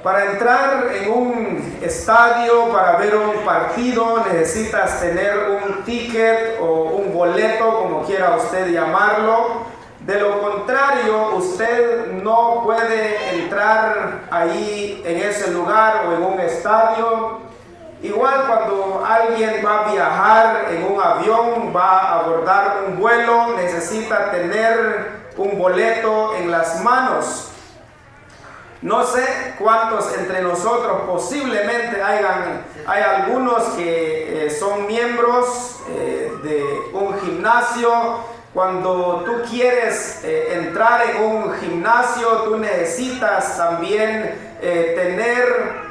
Para entrar en un estadio, para ver un partido, necesitas tener un ticket o un boleto, como quiera usted llamarlo. De lo contrario, usted no puede entrar ahí en ese lugar o en un estadio. Igual cuando alguien va a viajar en un avión, va a abordar un vuelo, necesita tener un boleto en las manos. No sé cuántos entre nosotros posiblemente hay algunos que son miembros de un gimnasio. Cuando tú quieres entrar en un gimnasio, tú necesitas también tener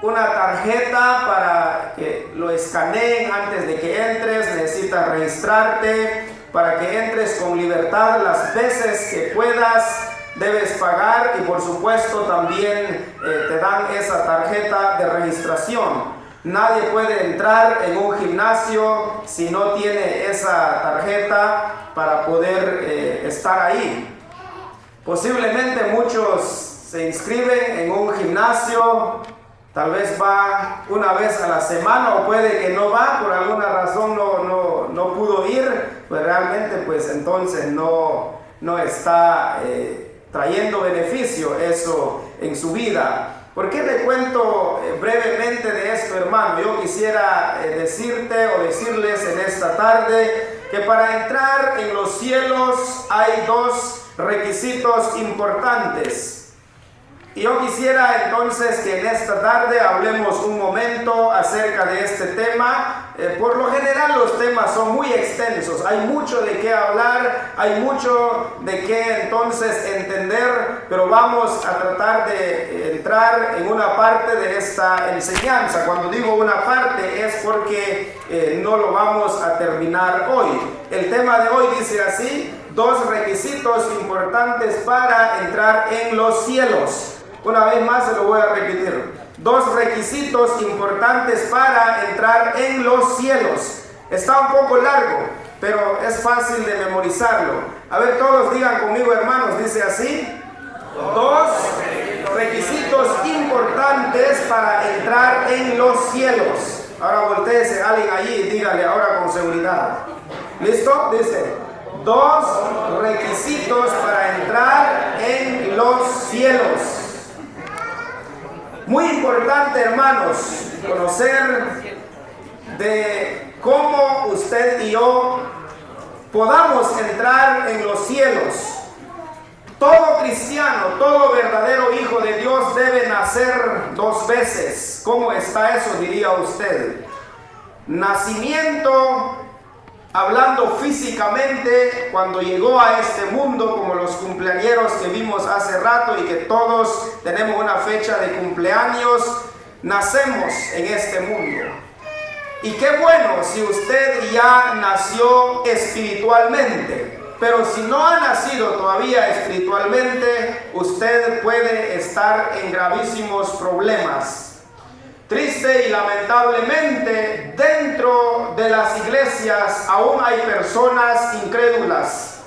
una tarjeta para que lo escaneen antes de que entres. Necesitas registrarte para que entres con libertad las veces que puedas. Debes pagar y por supuesto también te dan esa tarjeta de registración. Nadie puede entrar en un gimnasio si no tiene esa tarjeta para poder estar ahí. Posiblemente muchos se inscriben en un gimnasio, tal vez va una vez a la semana o puede que no va, por alguna razón no pudo ir, pues realmente pues entonces no está trayendo beneficio eso en su vida. ¿Por qué te cuento brevemente de esto, hermano? Yo quisiera decirte o decirles en esta tarde que para entrar en los cielos hay dos requisitos importantes. Y yo quisiera entonces que en esta tarde hablemos un momento acerca de este tema. Por lo general los temas son muy extensos, hay mucho de qué hablar, hay mucho de qué entonces entender, pero vamos a tratar de entrar en una parte de esta enseñanza. Cuando digo una parte es porque no lo vamos a terminar hoy. El tema de hoy dice así: dos requisitos importantes para entrar en los cielos. Una vez más se lo voy a repetir. Dos requisitos importantes para entrar en los cielos. Está un poco largo, pero es fácil de memorizarlo. A ver, todos digan conmigo, hermanos, dice así: dos requisitos importantes para entrar en los cielos. Ahora voltéese a alguien allí y dígale ahora con seguridad. ¿Listo? Dice: dos requisitos para entrar en los cielos. Muy importante, hermanos, conocer de cómo usted y yo podamos entrar en los cielos. Todo cristiano, todo verdadero hijo de Dios debe nacer dos veces. ¿Cómo está eso, diría usted? Nacimiento, hablando físicamente, cuando llegó a este mundo, como los cumpleañeros que vimos hace rato y que todos tenemos una fecha de cumpleaños, nacemos en este mundo. Y qué bueno si usted ya nació espiritualmente, pero si no ha nacido todavía espiritualmente, usted puede estar en gravísimos problemas. Triste y lamentablemente, dentro de las iglesias aún hay personas incrédulas.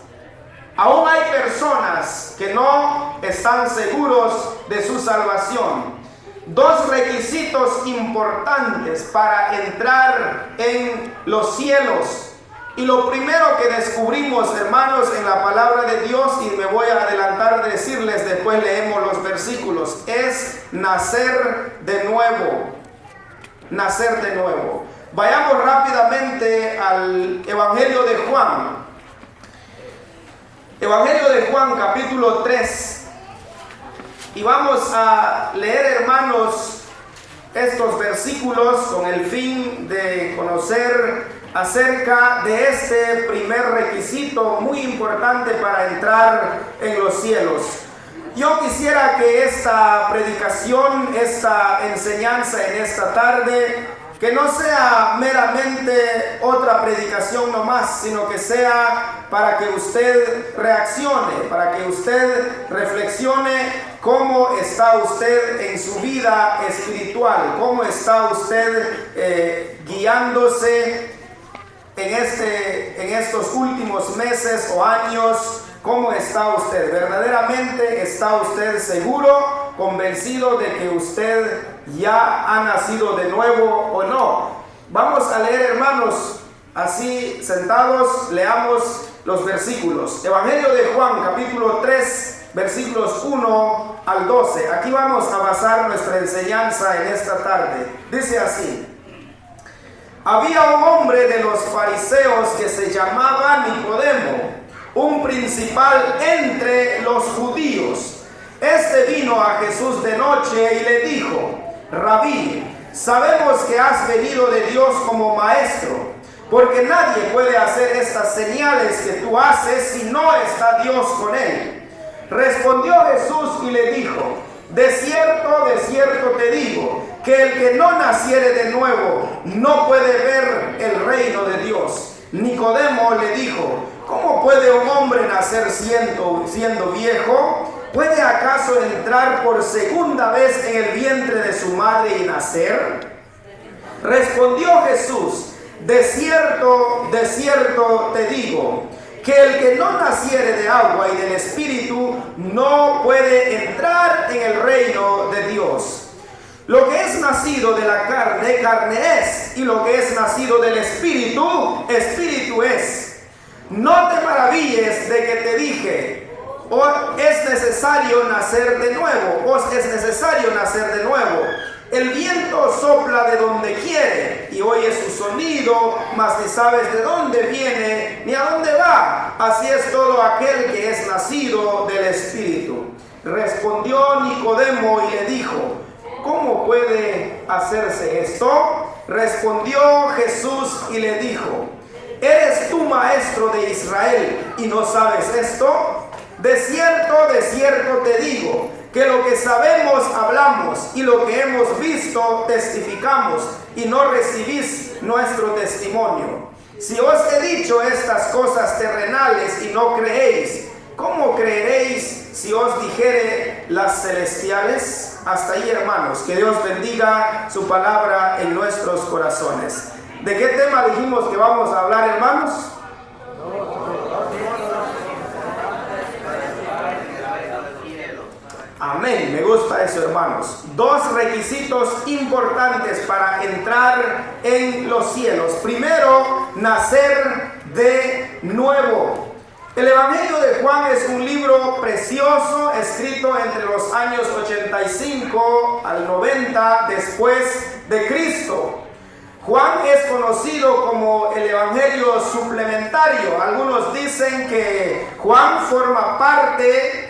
Aún hay personas que no están seguros de su salvación. Dos requisitos importantes para entrar en los cielos. Y lo primero que descubrimos, hermanos, en la palabra de Dios, y me voy a adelantar de decirles, después leemos los versículos, es nacer de nuevo. Nacer de nuevo. Vayamos rápidamente al Evangelio de Juan. Evangelio de Juan, capítulo 3. Y vamos a leer, hermanos, estos versículos con el fin de conocer acerca de este primer requisito muy importante para entrar en los cielos. Yo quisiera que esta predicación, esta enseñanza en esta tarde, que no sea meramente otra predicación nomás, sino que sea para que usted reaccione, para que usted reflexione cómo está usted en su vida espiritual, cómo está usted guiándose en estos últimos meses o años. ¿Cómo está usted? ¿Verdaderamente está usted seguro convencido de que usted ya ha nacido de nuevo o no. Vamos a leer, hermanos, así sentados, leamos los versículos. Evangelio de Juan, capítulo 3, versículos 1 al 12. Aquí vamos a basar nuestra enseñanza en esta tarde. Dice así: había un hombre de los fariseos que se llamaba Nicodemo, un principal entre los judíos. Este vino a Jesús de noche y le dijo: Rabí, sabemos que has venido de Dios como maestro, porque nadie puede hacer estas señales que tú haces si no está Dios con él. Respondió Jesús y le dijo: de cierto te digo, que el que no naciere de nuevo no puede ver el reino de Dios. Nicodemo le dijo: ¿cómo puede un hombre nacer siendo viejo? ¿Puede acaso entrar por segunda vez en el vientre de su madre y nacer? Respondió Jesús: de cierto te digo, que el que no naciere de agua y del Espíritu no puede entrar en el reino de Dios. Lo que es nacido de la carne, carne es, y lo que es nacido del Espíritu, Espíritu es. No te maravilles de que te dije: os es necesario nacer de nuevo, os es necesario nacer de nuevo. El viento sopla de donde quiere y oyes su sonido, mas ni sabes de dónde viene ni a dónde va. Así es todo aquel que es nacido del Espíritu. Respondió Nicodemo y le dijo: ¿cómo puede hacerse esto? Respondió Jesús y le dijo: ¿eres tú maestro de Israel y no sabes esto? De cierto te digo, que lo que sabemos hablamos y lo que hemos visto testificamos, y no recibís nuestro testimonio. Si os he dicho estas cosas terrenales y no creéis, ¿cómo creeréis si os dijere las celestiales? Hasta ahí, hermanos. Que Dios bendiga su palabra en nuestros corazones. ¿De qué tema dijimos que vamos a hablar, hermanos? Amén, me gusta eso, hermanos. Dos requisitos importantes para entrar en los cielos. Primero, nacer de nuevo. El Evangelio de Juan es un libro precioso, escrito entre los años 85 al 90 después de Cristo. Juan es conocido como el Evangelio suplementario. Algunos dicen que Juan forma parte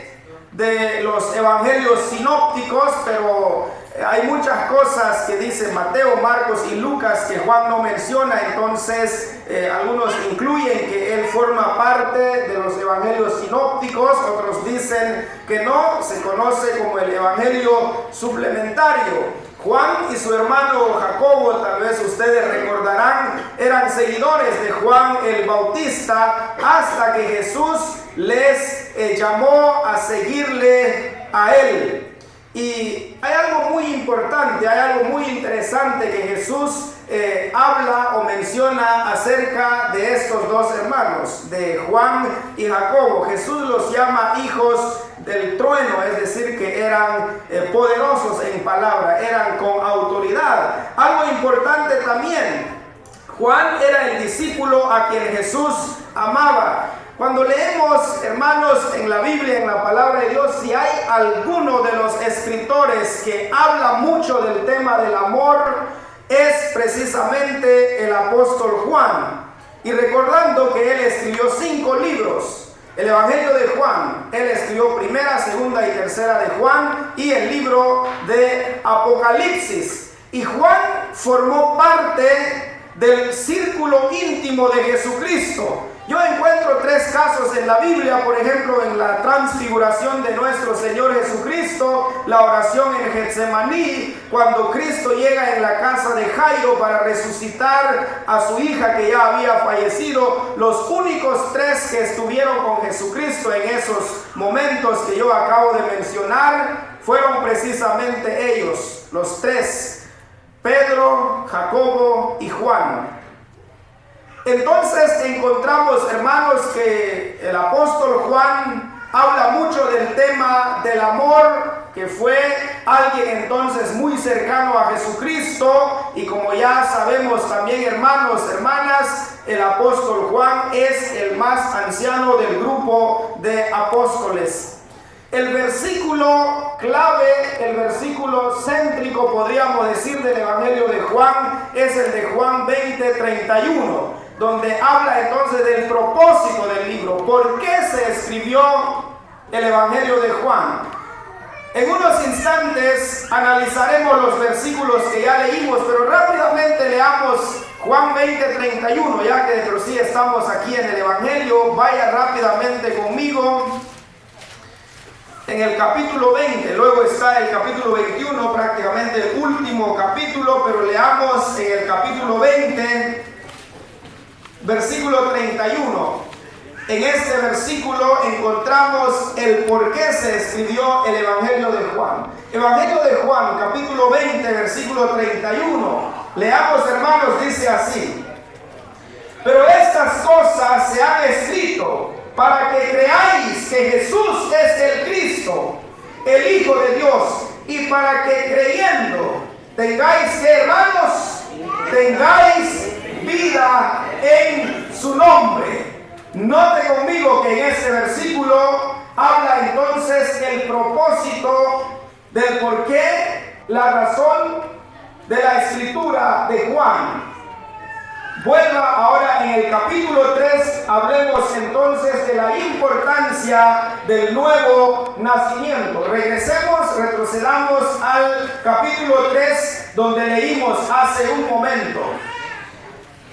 de los evangelios sinópticos, pero hay muchas cosas que dicen Mateo, Marcos y Lucas que Juan no menciona. Entonces algunos incluyen que él forma parte de los evangelios sinópticos, otros dicen que no, se conoce como el evangelio suplementario. Juan y su hermano Jacobo, tal vez ustedes recordarán, eran seguidores de Juan el Bautista, hasta que Jesús les llamó a seguirle a él. Y hay algo muy importante, hay algo muy interesante que Jesús habla o menciona acerca de estos dos hermanos, de Juan y Jacobo. Jesús los llama hijos del trueno, es decir, que eran poderosos en palabra, eran con autoridad. Algo importante también, Juan era el discípulo a quien Jesús amaba. Cuando leemos, hermanos, en la Biblia, en la palabra de Dios, si hay alguno de los escritores que habla mucho del tema del amor, es precisamente el apóstol Juan. Y recordando que él escribió 5 libros, el Evangelio de Juan, él escribió primera, segunda y tercera de Juan, y el libro de Apocalipsis. Y Juan formó parte del círculo íntimo de Jesucristo. Yo encuentro 3 casos en la Biblia, por ejemplo, en la transfiguración de nuestro Señor Jesucristo, la oración en Getsemaní, cuando Cristo llega en la casa de Jairo para resucitar a su hija que ya había fallecido. Los únicos 3 que estuvieron con Jesucristo en esos momentos que yo acabo de mencionar fueron precisamente ellos, los 3, Pedro, Jacobo y Juan. Entonces encontramos, hermanos, que el apóstol Juan habla mucho del tema del amor, que fue alguien entonces muy cercano a Jesucristo, y como ya sabemos también, hermanos, hermanas, el apóstol Juan es el más anciano del grupo de apóstoles. El versículo clave, el versículo céntrico, podríamos decir, del Evangelio de Juan, es el de Juan 20:31, donde habla entonces del propósito del libro. ¿Por qué se escribió el Evangelio de Juan? En unos instantes analizaremos los versículos que ya leímos, pero rápidamente leamos Juan 20:31, ya que de por sí estamos aquí en el Evangelio. Vaya rápidamente conmigo. En el capítulo 20, luego está el capítulo 21, prácticamente el último capítulo, pero leamos en el capítulo 20, versículo 31. En este versículo encontramos el por qué se escribió el Evangelio de Juan. Evangelio de Juan, capítulo 20, versículo 31. Leamos, hermanos, dice así: pero estas cosas se han escrito para que creáis que Jesús es el Cristo, el Hijo de Dios, y para que creyendo tengáis, que hermanos, tengáis vida en su nombre. Note conmigo que en este versículo habla entonces el propósito del por qué, la razón de la escritura de Juan. Vuelva ahora en el capítulo 3, hablemos entonces de la importancia del nuevo nacimiento. Retrocedamos al capítulo 3, donde leímos hace un momento.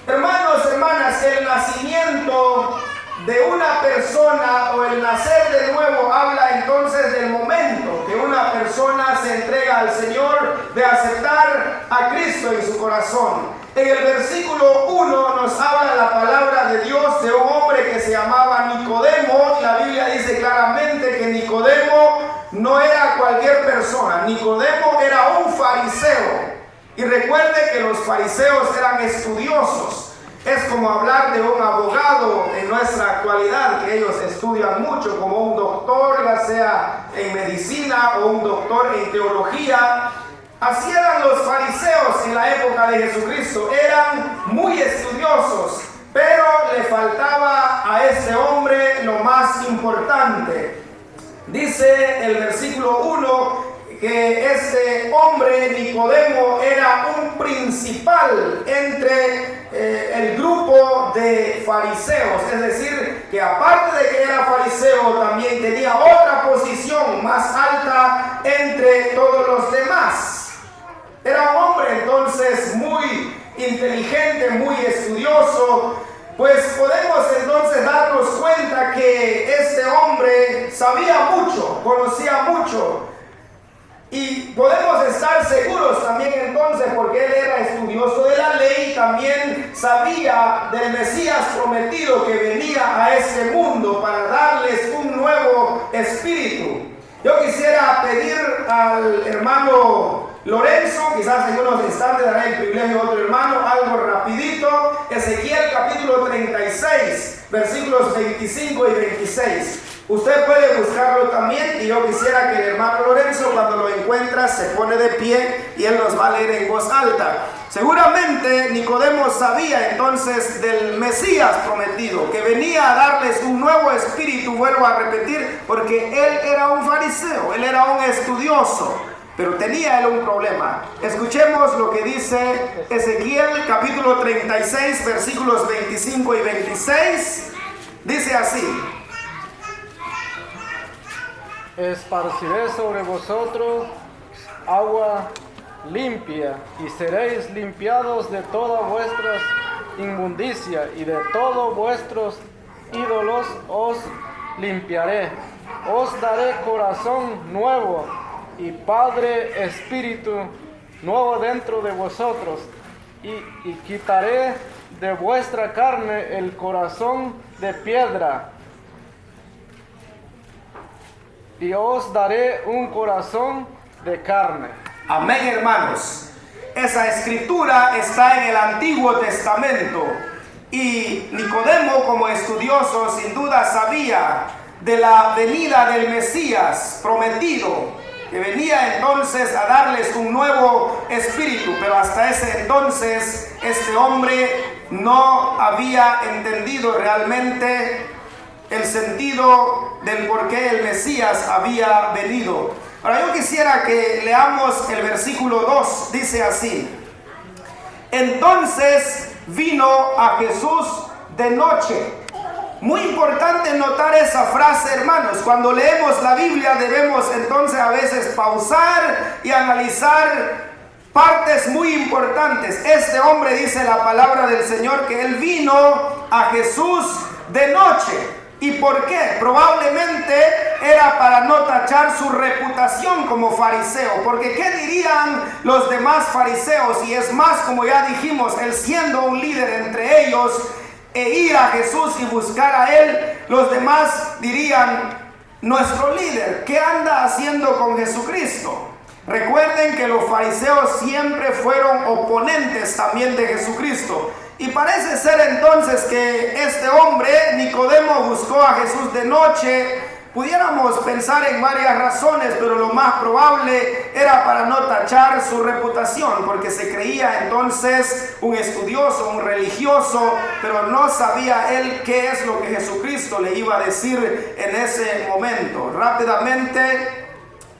Hermanos, hermanas, el nacimiento de una persona o el nacer de nuevo habla entonces del momento que una persona se entrega al Señor, de aceptar a Cristo en su corazón. En el versículo 1 nos habla la palabra de Dios de un hombre que se llamaba Nicodemo. La Biblia dice claramente que Nicodemo no era cualquier persona. Nicodemo era un fariseo. Y recuerde que los fariseos eran estudiosos. Es como hablar de un abogado en nuestra actualidad, que ellos estudian mucho, como un doctor, ya sea en medicina o un doctor en teología. Así eran los fariseos en la época de Jesucristo. Eran muy estudiosos, pero le faltaba a este hombre lo más importante. Dice el versículo 1 que este hombre Nicodemo era un principal entre el grupo de fariseos, es decir, que aparte de que era fariseo, también tenía otra posición más alta entre todos los demás. Era un hombre entonces muy inteligente, muy estudioso. Pues podemos entonces darnos cuenta que este hombre sabía mucho, conocía mucho. Y podemos estar seguros también entonces, porque él era estudioso de la ley, también sabía del Mesías prometido que venía a este mundo para darles un nuevo espíritu. Yo quisiera pedir al hermano Lorenzo, quizás en unos instantes daré el privilegio a otro hermano, algo rapidito. Ezequiel capítulo 36, versículos 25 y 26. Usted puede buscarlo también, y yo quisiera que el hermano Lorenzo, cuando lo encuentra, se pone de pie y él nos va a leer en voz alta. Seguramente Nicodemo sabía entonces del Mesías prometido, que venía a darles un nuevo espíritu, vuelvo a repetir, porque él era un fariseo, él era un estudioso, pero tenía él un problema. Escuchemos lo que dice Ezequiel capítulo 36, versículos 25 y 26. Dice así: esparciré sobre vosotros agua limpia, y seréis limpiados de toda vuestra inmundicia, y de todos vuestros ídolos os limpiaré. Os daré corazón nuevo, y Padre espíritu nuevo dentro de vosotros, y quitaré de vuestra carne el corazón de piedra, y os daré un corazón de carne. Amén, hermanos. Esa escritura está en el Antiguo Testamento, y Nicodemo, como estudioso, sin duda sabía de la venida del Mesías prometido, que venía entonces a darles un nuevo espíritu, pero hasta ese entonces este hombre no había entendido realmente el sentido del por qué el Mesías había venido. Ahora yo quisiera que leamos el versículo 2, dice así: entonces vino a Jesús de noche. Muy importante notar esa frase, hermanos. Cuando leemos la Biblia debemos entonces a veces pausar y analizar partes muy importantes. Este hombre, dice la palabra del Señor, que él vino a Jesús de noche. ¿Y por qué? Probablemente era para no tachar su reputación como fariseo, porque ¿qué dirían los demás fariseos? Y es más, como ya dijimos, él siendo un líder entre ellos, e ir a Jesús y buscar a él, los demás dirían: nuestro líder, ¿qué anda haciendo con Jesucristo? Recuerden que los fariseos siempre fueron oponentes también de Jesucristo. Y parece ser entonces que este hombre, Nicodemo, buscó a Jesús de noche. Pudiéramos pensar en varias razones, pero lo más probable era para no tachar su reputación, porque se creía entonces un estudioso, un religioso, pero no sabía él qué es lo que Jesucristo le iba a decir en ese momento. Rápidamente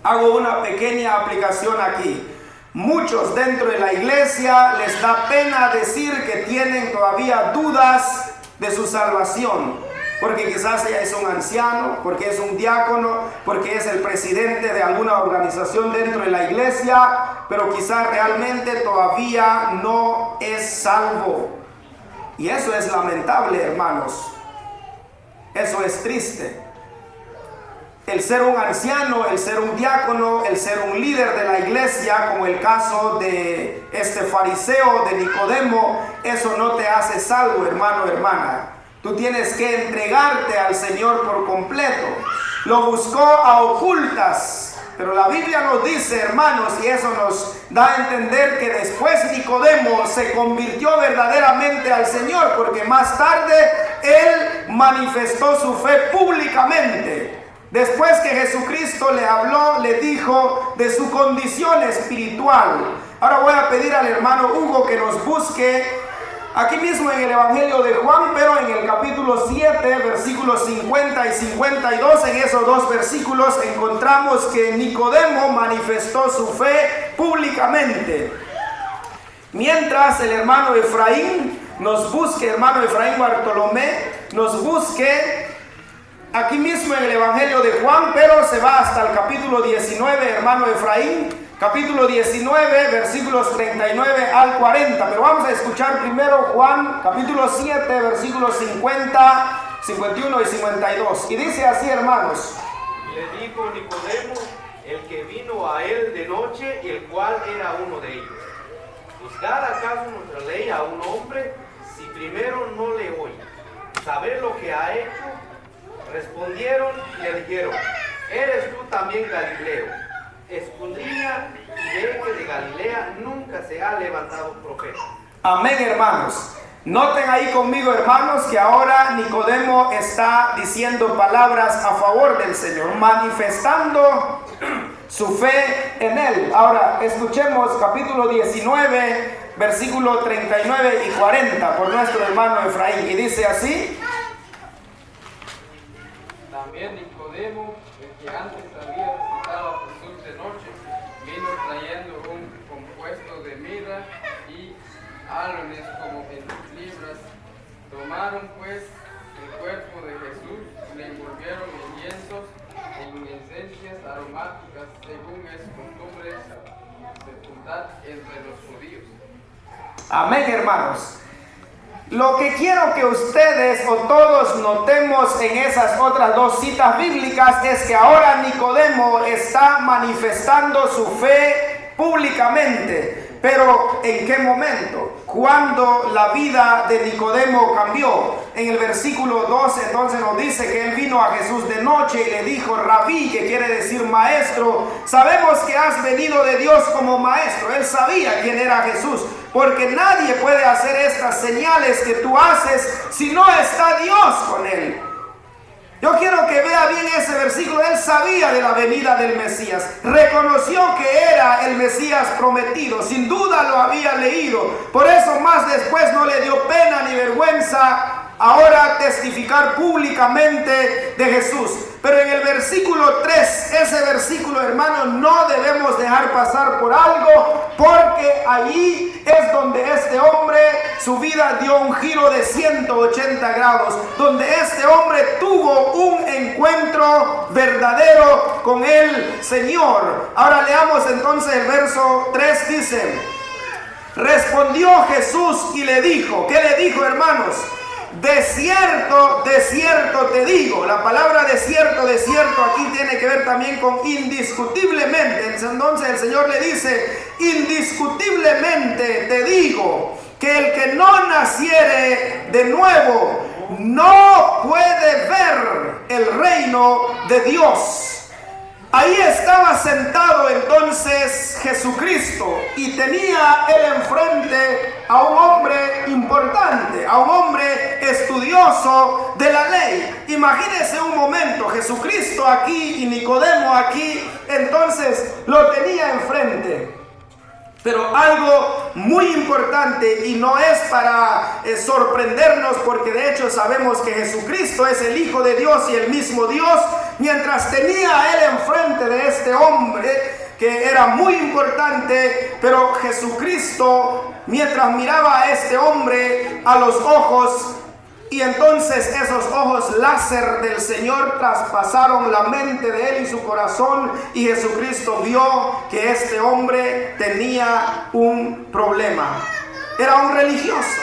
hago una pequeña aplicación aquí. Muchos dentro de la iglesia les da pena decir que tienen todavía dudas de su salvación, porque quizás ella es un anciano, porque es un diácono, porque es el presidente de alguna organización dentro de la iglesia, pero quizás realmente todavía no es salvo. Y eso es lamentable, hermanos. Eso es triste. El ser un anciano, el ser un diácono, el ser un líder de la iglesia, como el caso de este fariseo, de Nicodemo, eso no te hace salvo, hermano, hermana. Tú tienes que entregarte al Señor por completo. Lo buscó a ocultas, pero la Biblia nos dice, hermanos, y eso nos da a entender que después Nicodemo se convirtió verdaderamente al Señor, porque más tarde él manifestó su fe públicamente. Después que Jesucristo le habló, le dijo de su condición espiritual. Ahora voy a pedir al hermano Hugo que nos busque aquí mismo en el Evangelio de Juan, pero en el capítulo 7, versículos 50 y 52, en esos dos versículos encontramos que Nicodemo manifestó su fe públicamente. Mientras el hermano Efraín nos busque, hermano Efraín Bartolomé, nos busque aquí mismo en el Evangelio de Juan, pero se va hasta el capítulo 19, hermano Efraín, capítulo 19, versículos 39 al 40. Pero vamos a escuchar primero Juan, capítulo 7, versículos 50, 51 y 52. Y dice así, hermanos: le dijo Nicodemo, el que vino a él de noche, y el cual era uno de ellos: ¿juzgar acaso nuestra ley a un hombre si primero no le oye? ¿Saber lo que ha hecho? Respondieron y le dijeron: ¿eres tú también Galileo? Escudriña y ve que de Galilea nunca se ha levantado profeta. Amén, hermanos. Noten ahí conmigo, hermanos, que ahora Nicodemo está diciendo palabras a favor del Señor, manifestando su fe en él. Ahora escuchemos capítulo 19, versículo 39 y 40 por nuestro hermano Efraín. Y dice así: También Nicodemo, el que antes había visitado a Jesús de noche, vino trayendo un compuesto de mirra y áloes como en libras. Tomaron pues el cuerpo de Jesús y le envolvieron en lienzos en esencias aromáticas, según es costumbre sepultar entre los judíos. Amén, hermanos. Lo que quiero que ustedes o todos notemos en esas otras dos citas bíblicas es que ahora Nicodemo está manifestando su fe públicamente. Pero ¿en qué momento? Cuando la vida de Nicodemo cambió. En el versículo 2 entonces nos dice que él vino a Jesús de noche y le dijo: Rabí, que quiere decir maestro, sabemos que has venido de Dios como maestro. Él sabía quién era Jesús, porque nadie puede hacer estas señales que tú haces si no está Dios con él. Yo quiero que vea bien ese versículo. Él sabía de la venida del Mesías. Reconoció que era el Mesías prometido. Sin duda lo había leído. Por eso más después no le dio pena ni vergüenza ahora testificar públicamente de Jesús. Pero en el versículo 3, ese versículo, hermanos, no debemos dejar pasar por algo, porque allí es donde este hombre, su vida dio un giro de 180 grados, donde este hombre tuvo un encuentro verdadero con el Señor. Ahora leamos entonces el verso 3, dice: respondió Jesús y le dijo. ¿Qué le dijo, hermanos? De cierto te digo. La palabra de cierto aquí tiene que ver también con indiscutiblemente. Entonces el Señor le dice: indiscutiblemente te digo que el que no naciere de nuevo no puede ver el reino de Dios. Ahí estaba sentado entonces Jesucristo y tenía él enfrente a un hombre importante, a un hombre estudioso de la ley. Imagínense un momento, Jesucristo aquí y Nicodemo aquí, entonces lo tenía enfrente. Pero algo muy importante, y no es para sorprendernos, porque de hecho sabemos que Jesucristo es el Hijo de Dios y el mismo Dios. Mientras tenía a él enfrente de este hombre que era muy importante, pero Jesucristo, mientras miraba a este hombre a los ojos, y entonces esos ojos láser del Señor traspasaron la mente de él y su corazón, y Jesucristo vio que este hombre tenía un problema. Era un religioso,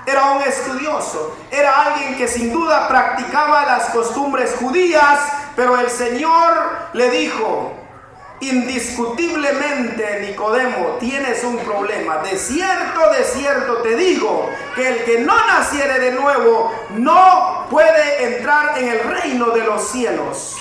era un estudioso, era alguien que sin duda practicaba las costumbres judías, pero el Señor le dijo: indiscutiblemente, Nicodemo, tienes un problema. De cierto te digo que el que no naciere de nuevo no puede entrar en el reino de los cielos.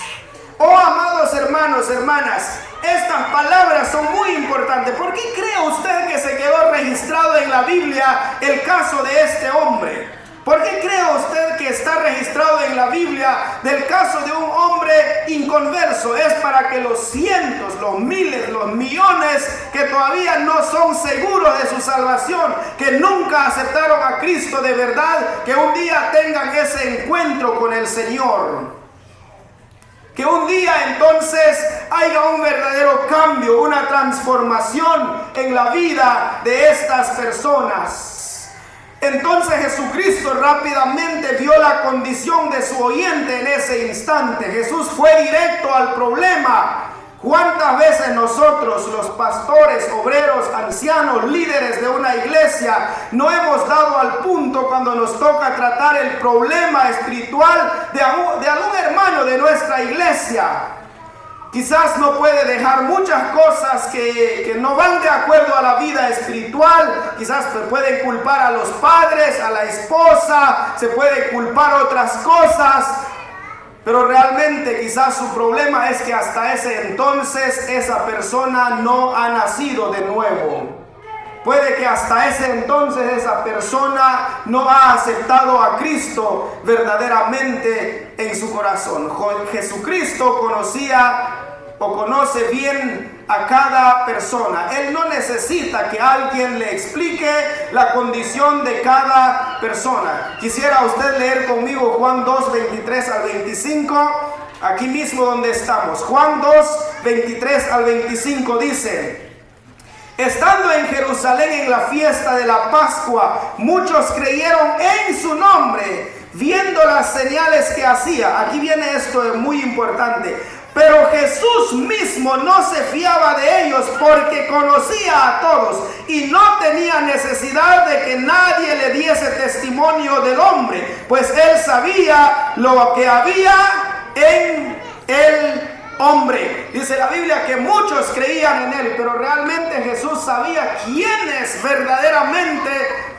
Oh, amados hermanos, hermanas, estas palabras son muy importantes. ¿Por qué cree usted que se quedó registrado en la Biblia el caso de este hombre? ¿Por qué cree usted que está registrado en la Biblia del caso de un hombre inconverso? Es para que los cientos, los miles, los millones que todavía no son seguros de su salvación, que nunca aceptaron a Cristo de verdad, que un día tengan ese encuentro con el Señor. Que un día entonces haya un verdadero cambio, una transformación en la vida de estas personas. Entonces Jesucristo rápidamente vio la condición de su oyente en ese instante. Jesús fue directo al problema. ¿Cuántas veces nosotros, los pastores, obreros, ancianos, líderes de una iglesia, no hemos dado al punto cuando nos toca tratar el problema espiritual de algún hermano de nuestra iglesia? Quizás no puede dejar muchas cosas que no van de acuerdo a la vida espiritual. Quizás se pueden culpar a los padres, a la esposa, se puede culpar otras cosas. Pero realmente quizás su problema es que hasta ese entonces esa persona no ha nacido de nuevo. Puede que hasta ese entonces esa persona no ha aceptado a Cristo verdaderamente en su corazón. Jesucristo conoce bien a cada persona. Él no necesita que alguien le explique la condición de cada persona. Quisiera usted leer conmigo Juan 2, 23 al 25, aquí mismo donde estamos. Juan 2, 23 al 25 dice: estando en Jerusalén en la fiesta de la Pascua, muchos creyeron en su nombre, viendo las señales que hacía. Aquí viene esto muy importante. Pero Jesús mismo no se fiaba de ellos, porque conocía a todos y no tenía necesidad de que nadie le diese testimonio del hombre, pues él sabía lo que había en el hombre. Dice la Biblia que muchos creían en él, pero realmente Jesús sabía quiénes verdaderamente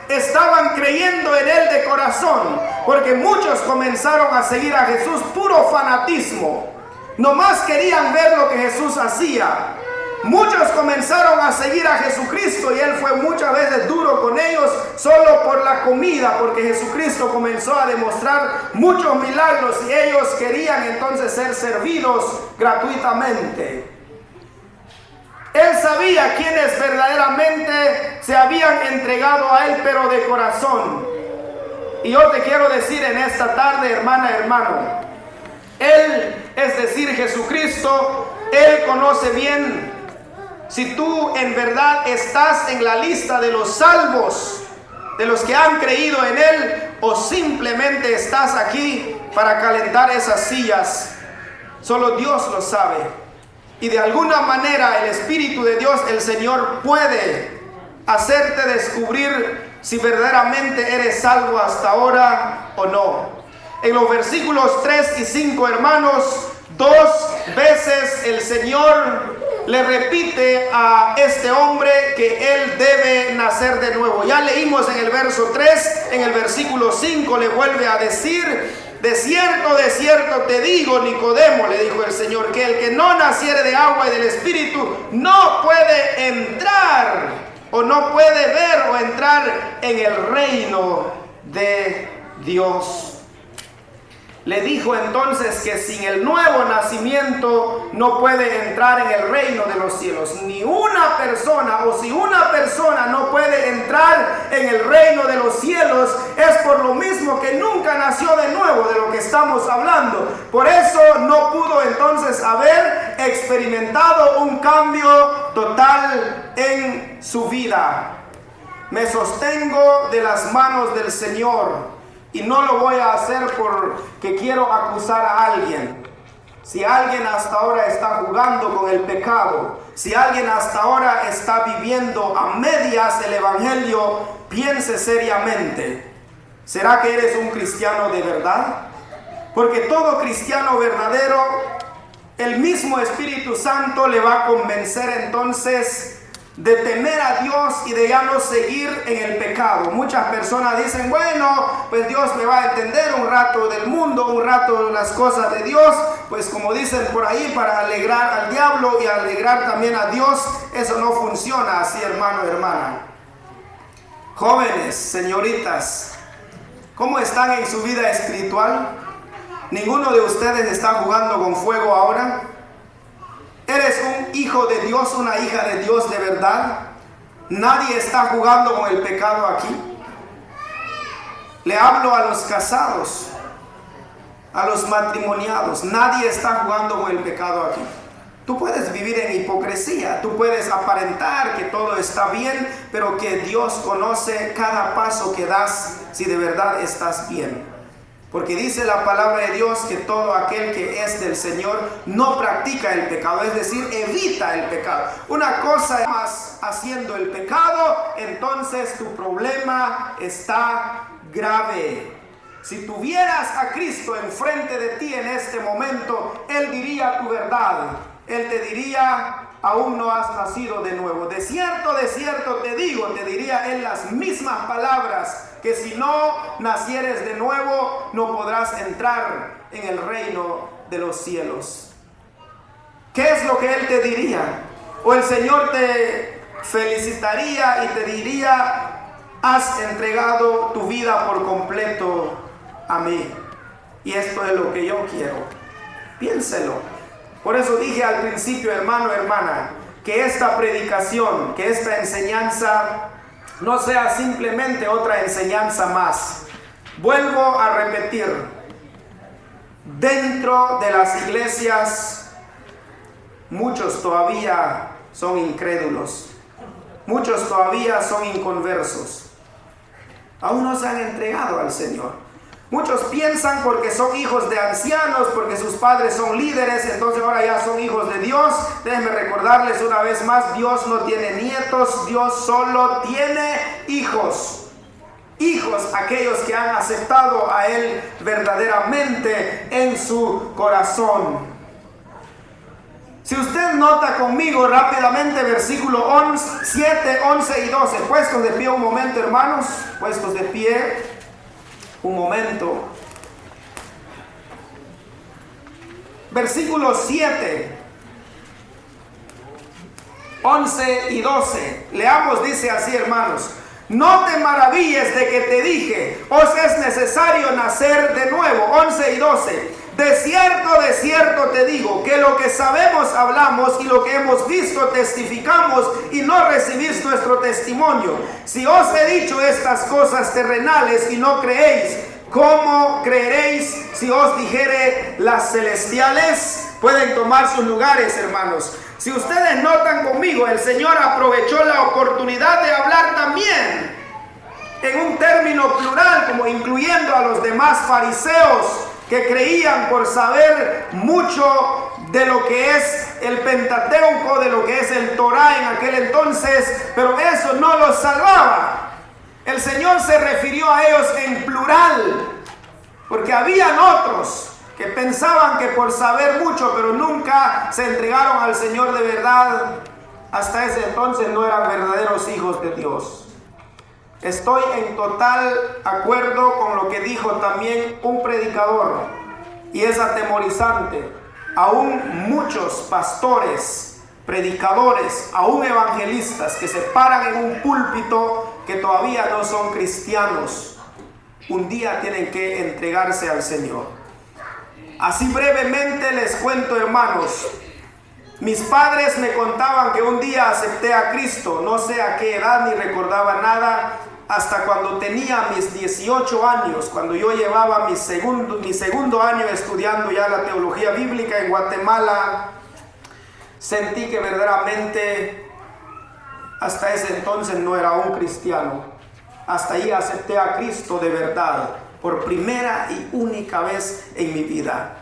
estaban creyendo en él de corazón, porque muchos comenzaron a seguir a Jesús puro fanatismo. Nomás querían ver lo que Jesús hacía. Muchos comenzaron comenzaron a seguir a Jesucristo y Él fue muchas veces duro con ellos solo por la comida, porque Jesucristo comenzó a demostrar muchos milagros y ellos querían entonces ser servidos gratuitamente. Él sabía quiénes verdaderamente se habían entregado a Él, pero de corazón. Y yo te quiero decir en esta tarde, hermana, hermano, Él, es decir, Jesucristo, Él conoce bien si tú en verdad estás en la lista de los salvos, de los que han creído en Él, o simplemente estás aquí para calentar esas sillas. Solo Dios lo sabe. Y de alguna manera el Espíritu de Dios, el Señor, puede hacerte descubrir si verdaderamente eres salvo hasta ahora o no. En los versículos 3 y 5, hermanos, 2 veces el Señor le repite a este hombre que él debe nacer de nuevo. Ya leímos en el verso 3, en el versículo 5 le vuelve a decir: de cierto te digo, Nicodemo, le dijo el Señor, que el que no naciere de agua y del Espíritu no puede entrar, o no puede ver o entrar en el reino de Dios. Le dijo entonces que sin el nuevo nacimiento no puede entrar en el reino de los cielos. Ni una persona, o si una persona no puede entrar en el reino de los cielos, es por lo mismo que nunca nació de nuevo, de lo que estamos hablando. Por eso no pudo entonces haber experimentado un cambio total en su vida. Me sostengo de las manos del Señor. Y no lo voy a hacer porque quiero acusar a alguien. Si alguien hasta ahora está jugando con el pecado, si alguien hasta ahora está viviendo a medias el evangelio, piense seriamente. ¿Será que eres un cristiano de verdad? Porque todo cristiano verdadero, el mismo Espíritu Santo le va a convencer entonces de temer a Dios y de ya no seguir en el pecado. Muchas personas dicen: bueno, pues Dios me va a entender un rato del mundo, un rato de las cosas de Dios, pues como dicen por ahí, para alegrar al diablo y alegrar también a Dios. Eso no funciona así, hermano, hermana. Jóvenes, señoritas, ¿cómo están en su vida espiritual? ¿Ninguno de ustedes está jugando con fuego ahora? ¿Eres un hijo de Dios, una hija de Dios de verdad? Nadie está jugando con el pecado aquí. Le hablo a los casados, a los matrimoniados. Nadie está jugando con el pecado aquí. Tú puedes vivir en hipocresía, tú puedes aparentar que todo está bien, pero que Dios conoce cada paso que das si de verdad estás bien. Porque dice la palabra de Dios que todo aquel que es del Señor no practica el pecado, es decir, evita el pecado. Una cosa es más haciendo el pecado, entonces tu problema está grave. Si tuvieras a Cristo enfrente de ti en este momento, Él diría tu verdad. Él te diría: aún no has nacido de nuevo. De cierto te digo, te diría Él las mismas palabras, que si no nacieres de nuevo, no podrás entrar en el reino de los cielos. ¿Qué es lo que Él te diría? O el Señor te felicitaría y te diría: has entregado tu vida por completo a mí. Y esto es lo que yo quiero. Piénselo. Por eso dije al principio, hermano, hermana, que esta predicación, que esta enseñanza no sea simplemente otra enseñanza más. Vuelvo a repetir, dentro de las iglesias muchos todavía son incrédulos, muchos todavía son inconversos, aún no se han entregado al Señor. Muchos piensan porque son hijos de ancianos, porque sus padres son líderes, entonces ahora ya son hijos de Dios. Déjenme recordarles una vez más, Dios no tiene nietos, Dios solo tiene hijos. Hijos, aquellos que han aceptado a Él verdaderamente en su corazón. Si usted nota conmigo rápidamente versículo 7, 11 y 12. Puestos de pie un momento, hermanos, puestos de pie. Un momento. Versículo 7. 11 y 12. Leamos, dice así, hermanos. No te maravilles de que te dije, os es necesario nacer de nuevo. 11 y 12. De cierto te digo, que lo que sabemos hablamos y lo que hemos visto testificamos y no recibís nuestro testimonio. Si os he dicho estas cosas terrenales y no creéis, ¿cómo creeréis si os dijere las celestiales? Pueden tomar sus lugares, hermanos. Si ustedes notan conmigo, el Señor aprovechó la oportunidad de hablar también en un término plural, como incluyendo a los demás fariseos que creían por saber mucho de lo que es el Pentateuco, de lo que es el Torá en aquel entonces, pero eso no los salvaba. El Señor se refirió a ellos en plural, porque habían otros que pensaban que por saber mucho, pero nunca se entregaron al Señor de verdad. Hasta ese entonces no eran verdaderos hijos de Dios. Estoy en total acuerdo con lo que dijo también un predicador, y es atemorizante. Aún muchos pastores, predicadores, aún evangelistas que se paran en un púlpito que todavía no son cristianos, un día tienen que entregarse al Señor. Así brevemente les cuento, hermanos. Mis padres me contaban que un día acepté a Cristo, no sé a qué edad ni recordaba nada, hasta cuando tenía mis 18 años, cuando yo llevaba mi segundo año estudiando ya la teología bíblica en Guatemala. Sentí que verdaderamente hasta ese entonces no era un cristiano. Hasta ahí acepté a Cristo de verdad, por primera y única vez en mi vida.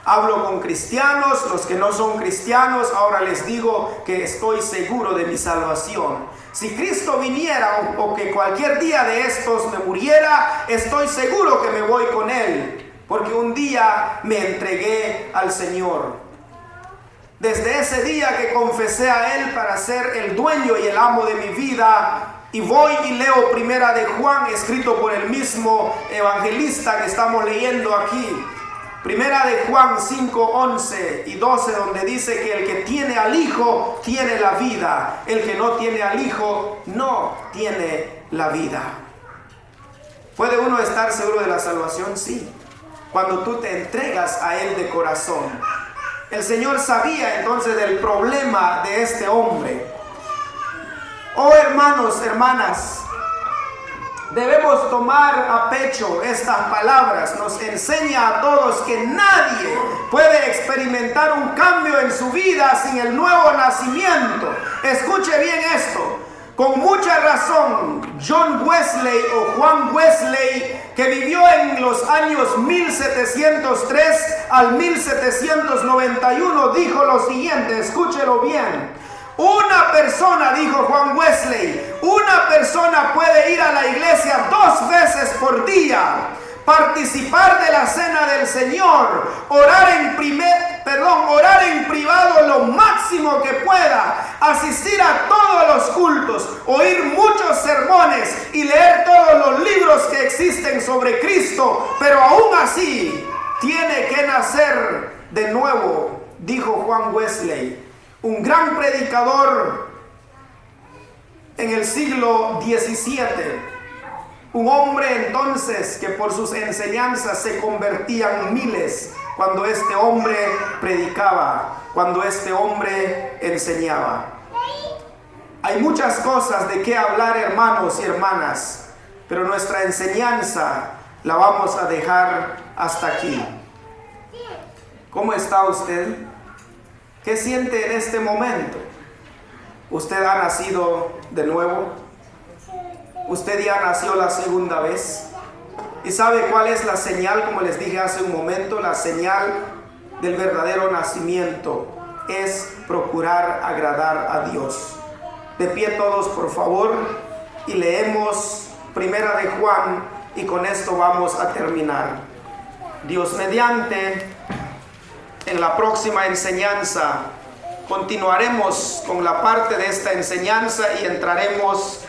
Hablo con cristianos, los que no son cristianos, ahora les digo que estoy seguro de mi salvación. Si Cristo viniera o que cualquier día de estos me muriera, estoy seguro que me voy con Él, porque un día me entregué al Señor. Desde ese día que confesé a Él para ser el dueño y el amo de mi vida, y voy y leo Primera de Juan, escrito por el mismo evangelista que estamos leyendo aquí. Primera de Juan 5, 11 y 12, donde dice que el que tiene al Hijo tiene la vida. El que no tiene al Hijo no tiene la vida. ¿Puede uno estar seguro de la salvación? Sí. Cuando tú te entregas a Él de corazón. El Señor sabía entonces del problema de este hombre. Oh hermanos, hermanas, debemos tomar a pecho estas palabras. Nos enseña a todos que nadie puede experimentar un cambio en su vida sin el nuevo nacimiento. Escuche bien esto. Con mucha razón, John Wesley o Juan Wesley, que vivió en los años 1703 al 1791, dijo lo siguiente, escúchelo bien. Una persona, dijo Juan Wesley, una persona puede ir a la iglesia 2 veces por día, participar de la cena del Señor, orar en privado lo máximo que pueda, asistir a todos los cultos, oír muchos sermones y leer todos los libros que existen sobre Cristo, pero aún así tiene que nacer de nuevo, dijo Juan Wesley. Un gran predicador en el siglo XVII, un hombre entonces que por sus enseñanzas se convertían miles cuando este hombre predicaba, cuando este hombre enseñaba. Hay muchas cosas de qué hablar, hermanos y hermanas, pero nuestra enseñanza la vamos a dejar hasta aquí. ¿Cómo está usted? ¿Qué siente en este momento? ¿Usted ha nacido de nuevo? ¿Usted ya nació la segunda vez? ¿Y sabe cuál es la señal? Como les dije hace un momento, la señal del verdadero nacimiento es procurar agradar a Dios. De pie todos, por favor, y leemos Primera de Juan, y con esto vamos a terminar. Dios mediante, en la próxima enseñanza continuaremos con la parte de esta enseñanza y entraremos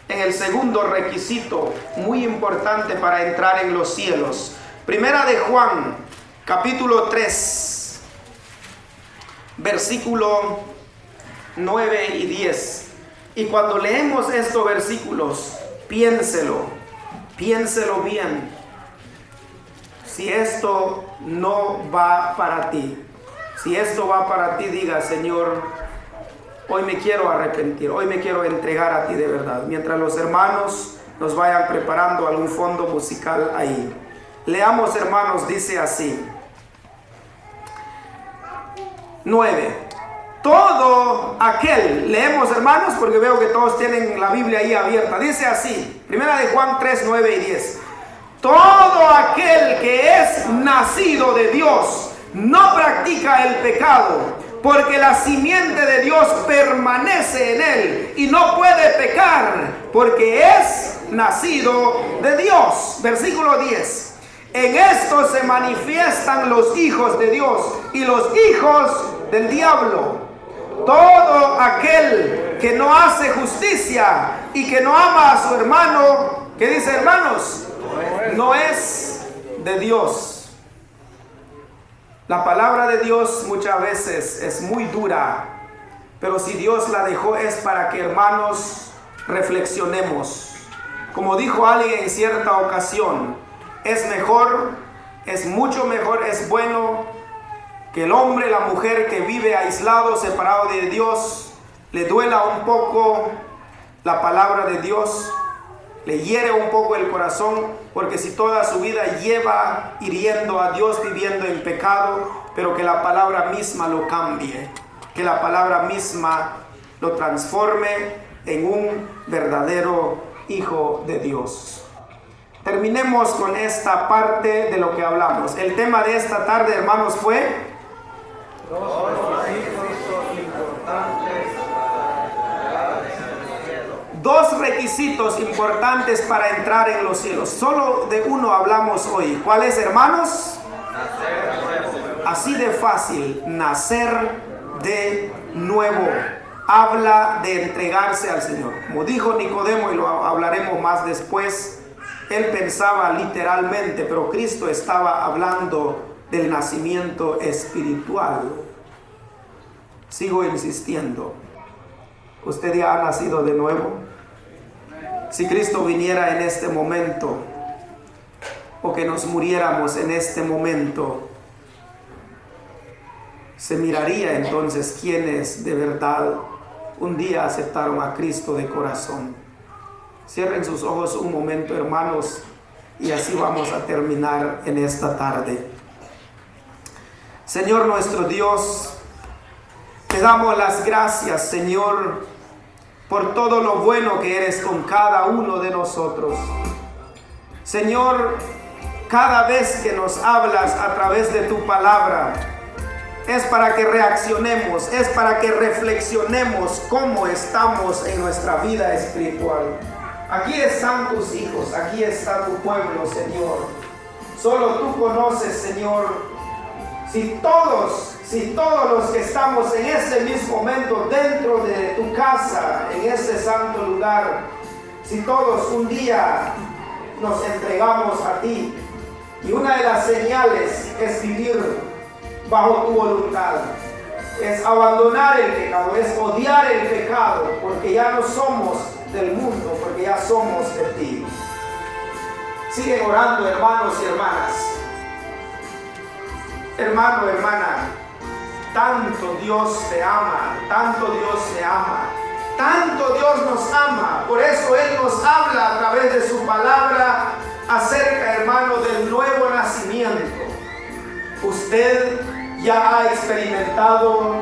en el segundo requisito muy importante para entrar en los cielos. Primera de Juan, capítulo 3, versículo 9 y 10. Y cuando leemos estos versículos, piénselo bien. Si esto no va para ti, si esto va para ti, diga: Señor, hoy me quiero arrepentir, hoy me quiero entregar a ti de verdad. Mientras los hermanos nos vayan preparando algún fondo musical ahí. Leamos, hermanos, dice así. 9. Todo aquel, leemos, hermanos, porque veo que todos tienen la Biblia ahí abierta. Dice así, primera de Juan 3, 9 y 10. Todo aquel que es nacido de Dios no practica el pecado, porque la simiente de Dios permanece en él y no puede pecar, porque es nacido de Dios. Versículo 10. En esto se manifiestan los hijos de Dios y los hijos del diablo. Todo aquel que no hace justicia y que no ama a su hermano, ¿qué dice, hermanos? No es de Dios. La palabra de Dios muchas veces es muy dura, pero si Dios la dejó es para que, hermanos, reflexionemos. Como dijo alguien en cierta ocasión, es mejor, es mucho mejor, es bueno que el hombre, la mujer que vive aislado, separado de Dios, le duela un poco la palabra de Dios, le hiere un poco el corazón, porque si toda su vida lleva hiriendo a Dios, viviendo en pecado, pero que la palabra misma lo cambie, que la palabra misma lo transforme en un verdadero hijo de Dios. Terminemos con esta parte de lo que hablamos. El tema de esta tarde, hermanos, fue Dos requisitos importantes dos requisitos importantes para entrar en los cielos. Solo de uno hablamos hoy. ¿Cuál es, hermanos? Así de fácil, nacer de nuevo. Habla de entregarse al Señor. Como dijo Nicodemo, y lo hablaremos más después, él pensaba literalmente, pero Cristo estaba hablando del nacimiento espiritual. Sigo insistiendo. ¿Usted ya ha nacido de nuevo? Si Cristo viniera en este momento, o que nos muriéramos en este momento, se miraría entonces quienes de verdad un día aceptaron a Cristo de corazón. Cierren sus ojos un momento, hermanos, y así vamos a terminar en esta tarde. Señor nuestro Dios, te damos las gracias, Señor, por todo lo bueno que eres con cada uno de nosotros. Señor, cada vez que nos hablas a través de tu palabra, es para que reaccionemos, es para que reflexionemos cómo estamos en nuestra vida espiritual. Aquí están tus hijos, aquí está tu pueblo, Señor. Solo tú conoces, Señor, si todos los que estamos en este mismo momento dentro de tu casa, en este santo lugar, si todos un día nos entregamos a ti, y una de las señales es vivir bajo tu voluntad, es abandonar el pecado, es odiar el pecado, porque ya no somos del mundo, porque ya somos de ti. Siguen orando, hermanos y hermanas. Hermano, hermana, tanto Dios te ama, tanto Dios te ama, tanto Dios nos ama. Por eso Él nos habla a través de su palabra acerca, hermano, del nuevo nacimiento. Usted ya ha experimentado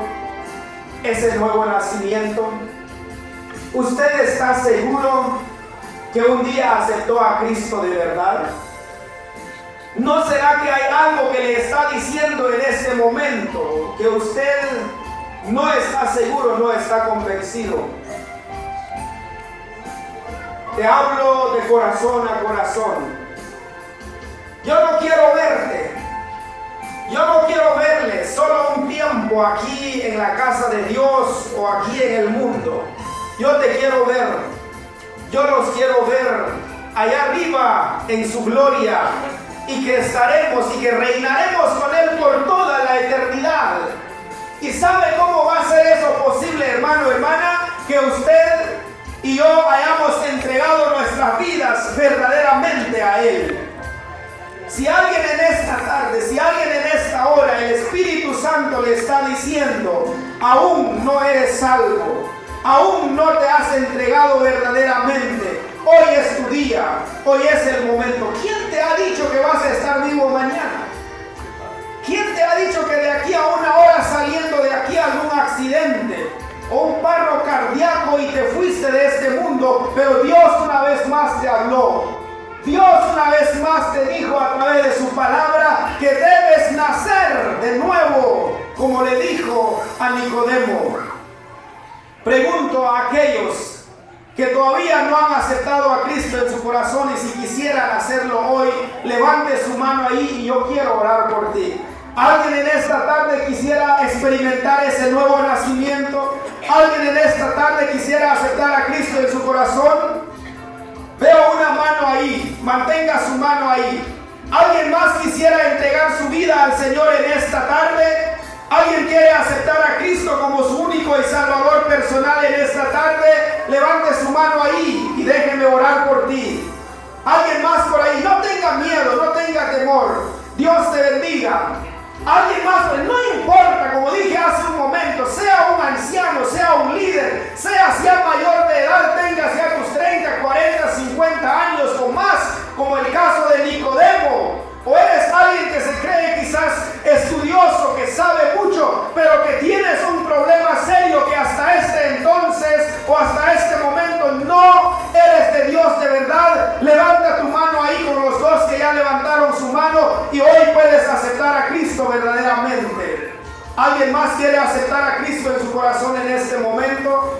ese nuevo nacimiento. ¿Usted está seguro que un día aceptó a Cristo de verdad? ¿No será que hay algo que le está diciendo en este momento que usted no está seguro, no está convencido? Te hablo de corazón a corazón. Yo no quiero verte. Yo no quiero verle solo un tiempo aquí en la casa de Dios o aquí en el mundo. Yo te quiero ver. Yo los quiero ver allá arriba en su gloria, y que estaremos y que reinaremos con Él por toda la eternidad. ¿Y sabe cómo va a ser eso posible, hermano, hermana? Que usted y yo hayamos entregado nuestras vidas verdaderamente a Él. Si alguien en esta tarde, si alguien en esta hora, el Espíritu Santo le está diciendo, aún no eres salvo, aún no te has entregado verdaderamente, hoy es tu día, hoy es el momento. ¿Quién te ha dicho que vas a estar vivo mañana? ¿Quién te ha dicho que de aquí a una hora saliendo de aquí algún accidente o un paro cardíaco y te fuiste de este mundo? Pero Dios una vez más te habló. Dios una vez más te dijo a través de su palabra que debes nacer de nuevo, como le dijo a Nicodemo. Pregunto a aquellos que todavía no han aceptado a Cristo en su corazón y si quisieran hacerlo hoy, levante su mano ahí y yo quiero orar por ti. ¿Alguien en esta tarde quisiera experimentar ese nuevo nacimiento? ¿Alguien en esta tarde quisiera aceptar a Cristo en su corazón? Veo una mano ahí, mantenga su mano ahí. ¿Alguien más quisiera entregar su vida al Señor en esta tarde? ¿Alguien quiere aceptar a Cristo como su único y salvador personal en esta tarde? Levante su mano ahí y déjeme orar por ti. ¿Alguien más por ahí? No tenga miedo, no tenga temor. Dios te bendiga. Alguien más, pues no importa, como dije hace un momento, sea un anciano, sea un líder, sea mayor de edad, tenga tus 30, 40, 50 años o más, como el caso de Nicodemo, o eres alguien que se cree quizás estudioso, que sabe mucho, pero que tienes un problema serio que hasta este entonces o hasta este momento no eres de Dios de verdad, levanta tu mano ahí con los dos que ya levantaron su mano y hoy puedes aceptar a Cristo verdaderamente. ¿Alguien más quiere aceptar a Cristo en su corazón en este momento?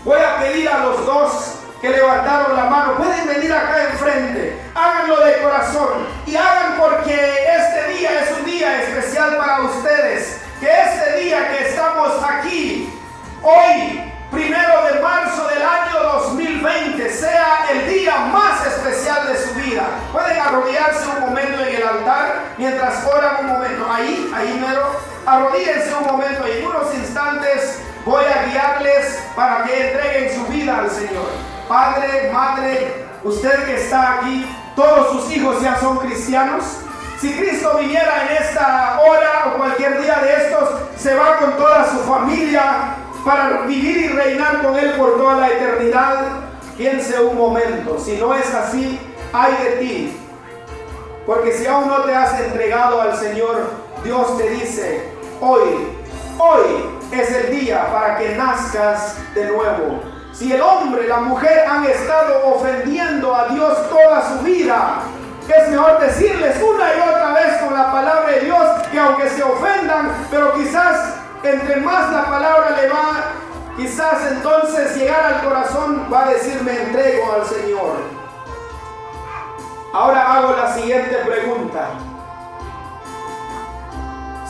Voy a pedir a los dos que levantaron la mano, pueden venir acá enfrente, háganlo de corazón y hagan porque este día es un día especial para ustedes, que este día que estamos aquí, hoy, 1 de marzo del año 2020, sea el día más especial de su vida. Pueden arrodillarse un momento en el altar, mientras oran un momento, ahí mero, arrodíllense un momento y en unos instantes voy a guiarles para que entreguen su vida al Señor. Padre, madre, usted que está aquí, todos sus hijos ya son cristianos. Si Cristo viniera en esta hora o cualquier día de estos, se va con toda su familia para vivir y reinar con Él por toda la eternidad. Piense un momento, si no es así, ay de ti. Porque si aún no te has entregado al Señor, Dios te dice, hoy es el día para que nazcas de nuevo. Si el hombre, la mujer han estado ofendiendo a Dios toda su vida, es mejor decirles una y otra vez con la palabra de Dios que aunque se ofendan, pero quizás entre más la palabra le va, quizás entonces llegar al corazón, va a decir me entrego al Señor. Ahora hago la siguiente pregunta.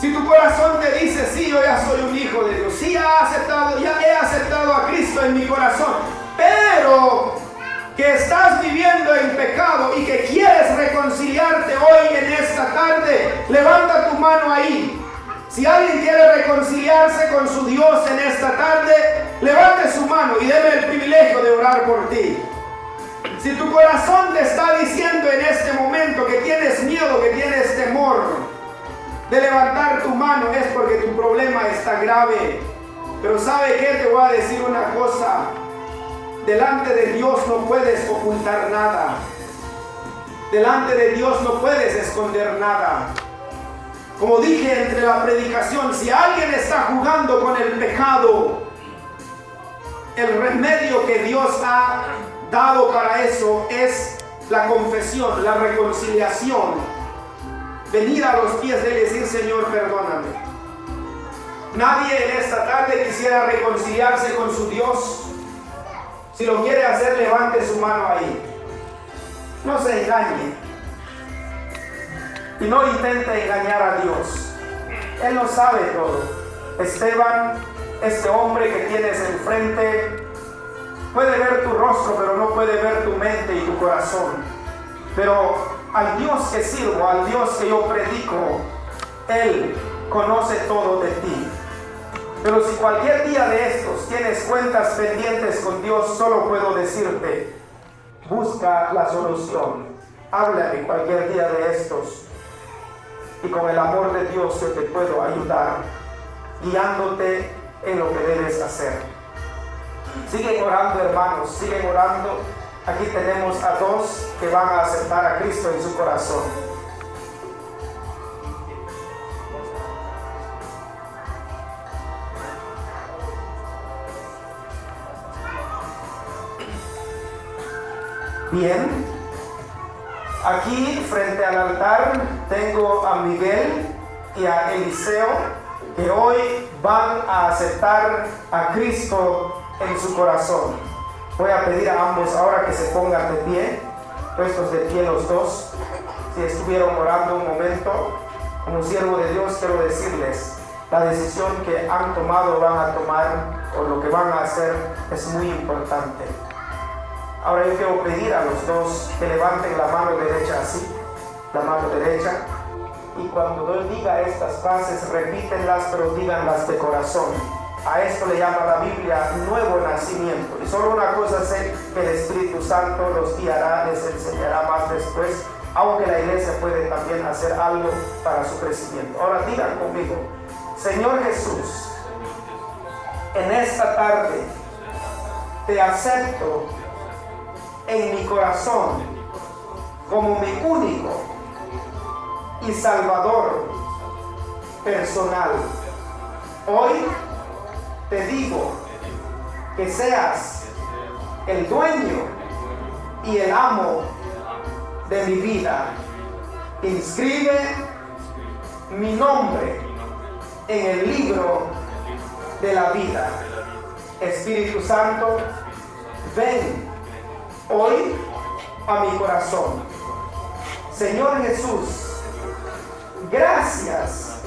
Si tu corazón te dice, sí, yo ya soy un hijo de Dios, sí, ya he aceptado a Cristo en mi corazón, pero que estás viviendo en pecado y que quieres reconciliarte hoy en esta tarde, levanta tu mano ahí. Si alguien quiere reconciliarse con su Dios en esta tarde, levante su mano y deme el privilegio de orar por ti. Si tu corazón te está diciendo en este momento que tienes miedo, que tienes temor de levantar tu mano, es porque tu problema está grave. Pero ¿sabe qué? Te voy a decir una cosa. Delante de Dios no puedes ocultar nada. Delante de Dios no puedes esconder nada. Como dije entre la predicación, si alguien está jugando con el pecado, el remedio que Dios ha dado para eso es la confesión, la reconciliación. Venir a los pies de Él y decir, Señor, perdóname. Nadie en esta tarde quisiera reconciliarse con su Dios. Si lo quiere hacer, levante su mano ahí. No se engañe. Y no intente engañar a Dios. Él lo sabe todo. Esteban, este hombre que tienes enfrente, puede ver tu rostro, pero no puede ver tu mente y tu corazón. Pero al Dios que sirvo, al Dios que yo predico, Él conoce todo de ti. Pero si cualquier día de estos tienes cuentas pendientes con Dios, solo puedo decirte, busca la solución. Háblame cualquier día de estos. Y con el amor de Dios yo te puedo ayudar, guiándote en lo que debes hacer. Siguen orando, hermanos, siguen orando. Aquí tenemos a dos que van a aceptar a Cristo en su corazón. Bien, aquí frente al altar tengo a Miguel y a Eliseo, que hoy van a aceptar a Cristo en su corazón. Voy a pedir a ambos ahora que se pongan de pie, puestos de pie los dos. Si estuvieron orando un momento, como siervo de Dios, quiero decirles, la decisión que han tomado, van a tomar, o lo que van a hacer, es muy importante. Ahora yo quiero pedir a los dos que levanten la mano derecha así, la mano derecha, y cuando yo diga estas frases, repítenlas, pero díganlas de corazón. A esto le llama la Biblia nuevo nacimiento. Y solo una cosa sé, que el Espíritu Santo los guiará, les enseñará más después, aunque la iglesia puede también hacer algo para su crecimiento. Ahora digan conmigo, Señor Jesús, en esta tarde te acepto en mi corazón como mi único y Salvador personal. Hoy te digo que seas el dueño y el amo de mi vida. Inscribe mi nombre en el libro de la vida. Espíritu Santo, ven hoy a mi corazón. Señor Jesús, gracias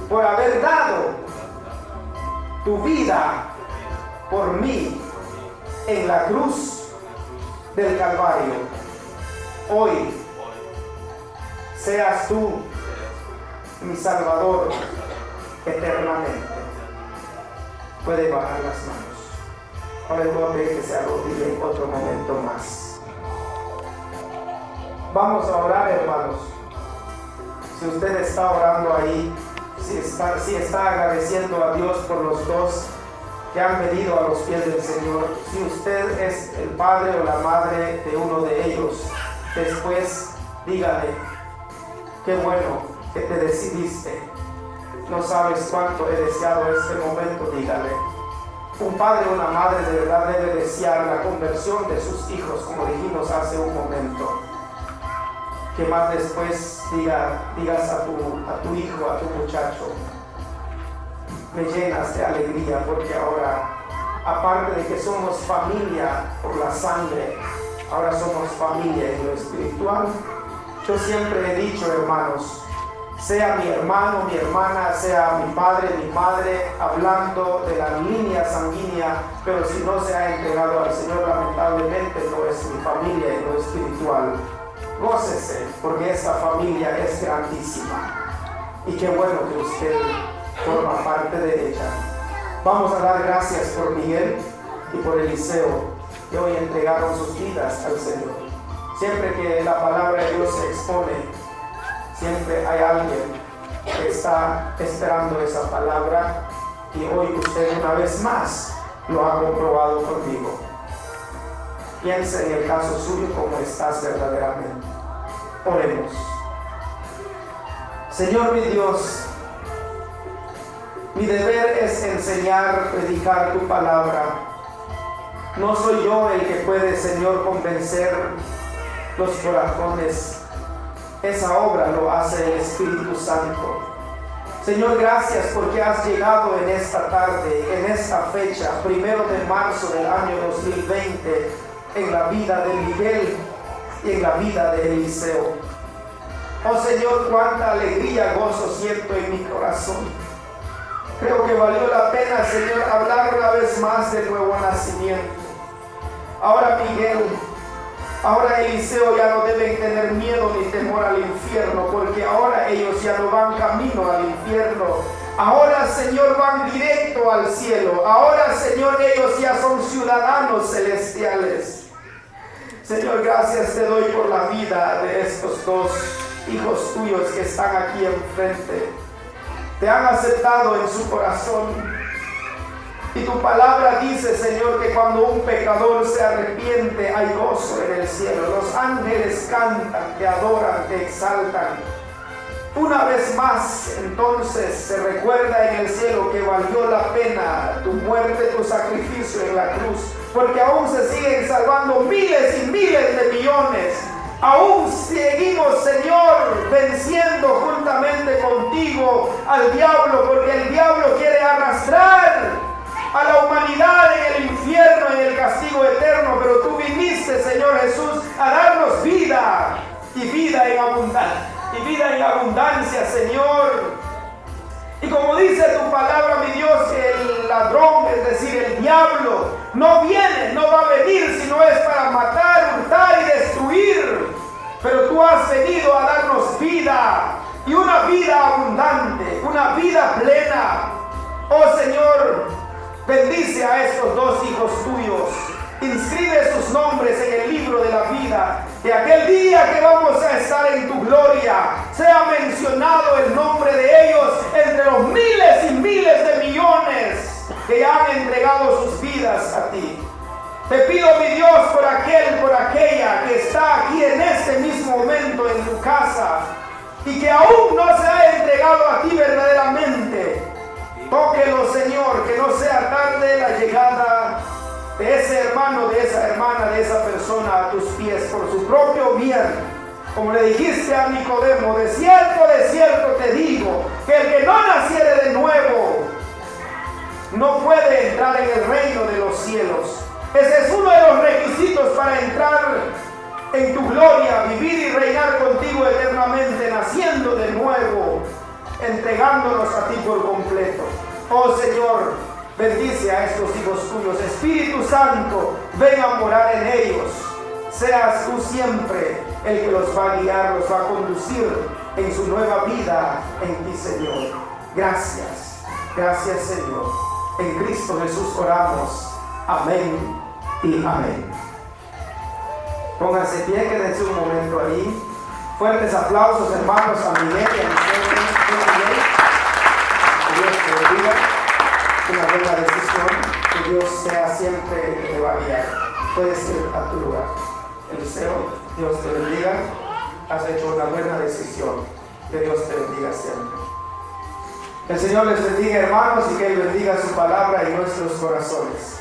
por haber dado tu vida por mí en la cruz del Calvario. Hoy seas tú mi Salvador eternamente. Puede bajar las manos. Ahora les voy a pedir que se arrodillen otro momento más. Vamos a orar, hermanos. Si usted está orando ahí, si está agradeciendo a Dios por los dos que han venido a los pies del Señor, si usted es el padre o la madre de uno de ellos, después dígale, qué bueno que te decidiste. No sabes cuánto he deseado este momento, dígale. Un padre o una madre de verdad debe desear la conversión de sus hijos, como dijimos hace un momento. Que más después digas a tu hijo, a tu muchacho, me llenas de alegría, porque ahora, aparte de que somos familia por la sangre, ahora somos familia en lo espiritual. Yo siempre he dicho, hermanos, sea mi hermano, mi hermana, sea mi padre, mi madre, hablando de la línea sanguínea, pero si no se ha entregado al Señor, lamentablemente no es mi familia en lo espiritual. Gócese, porque esta familia es grandísima. Y qué bueno que usted forma parte de ella. Vamos a dar gracias por Miguel y por Eliseo, que hoy entregaron sus vidas al Señor. Siempre que la palabra de Dios se expone, siempre hay alguien que está esperando esa palabra, y hoy usted una vez más lo ha comprobado conmigo. Piense en el caso suyo como estás verdaderamente. Oremos. Señor mi Dios, mi deber es enseñar, predicar tu palabra. No soy yo el que puede, Señor, convencer los corazones. Esa obra lo hace el Espíritu Santo. Señor, gracias porque has llegado en esta tarde, en esta fecha, 1 de marzo del año 2020, en la vida de Miguel y en la vida de Eliseo. Oh Señor, cuánta alegría, gozo siento en mi corazón. Creo que valió la pena, Señor, hablar una vez más del nuevo nacimiento. Ahora Miguel, Ahora Eliseo ya no deben tener miedo ni temor al infierno, porque ahora ellos ya no van camino al infierno. Ahora, Señor, van directo al cielo. Ahora, Señor, ellos ya son ciudadanos celestiales. Señor, gracias te doy por la vida de estos dos hijos tuyos que están aquí enfrente. Te han aceptado en su corazón. Y tu palabra dice, Señor, que cuando un pecador se arrepiente hay gozo en el cielo. Los ángeles cantan, te adoran, te exaltan. Una vez más, entonces, se recuerda en el cielo que valió la pena tu muerte, tu sacrificio en la cruz, porque aún se siguen salvando miles y miles de millones. Aún seguimos, Señor, venciendo juntamente contigo al diablo, porque el diablo quiere arrastrar a la humanidad en el infierno, en el castigo eterno, pero tú viniste, Señor Jesús, a darnos vida y vida en abundancia. Y vida en abundancia, Señor. Y como dice tu palabra, mi Dios, que el ladrón, es decir, el diablo, no viene, no va a venir, sino es para matar, hurtar y destruir. Pero tú has venido a darnos vida, y una vida abundante, una vida plena. Oh Señor, bendice a estos dos hijos tuyos. Inscribe sus nombres en el libro de la vida, que aquel día que vamos a estar en tu gloria sea mencionado el nombre de ellos entre los miles y miles de millones que han entregado sus vidas a ti. Te pido, mi Dios, por aquel, por aquella que está aquí en este mismo momento en tu casa y que aún no se ha entregado a ti verdaderamente. Tóquelo, Señor, que no sea tarde la llegada de ese hermano, de esa hermana, de esa persona a tus pies por su propio bien. Como le dijiste a Nicodemo, de cierto te digo, que el que no naciere de nuevo no puede entrar en el reino de los cielos. Ese es uno de los requisitos para entrar en tu gloria, vivir y reinar contigo eternamente, naciendo de nuevo, entregándonos a ti por completo. Oh Señor, bendice a estos hijos tuyos. Espíritu Santo, ven a morar en ellos. Seas tú siempre el que los va a guiar, los va a conducir en su nueva vida en ti, Señor. Gracias, gracias, Señor. En Cristo Jesús oramos. Amén y amén. Pónganse pie, quédense un momento ahí. Fuertes aplausos, hermanos, a Miguel y a Miguel. Que Dios te bendiga. Una buena decisión, que Dios sea siempre el que te va a guiar. Puedes ir a tu lugar. Eliseo, Dios te bendiga. Has hecho una buena decisión. Que Dios te bendiga siempre. El Señor les bendiga, hermanos, y que Él bendiga su palabra en nuestros corazones.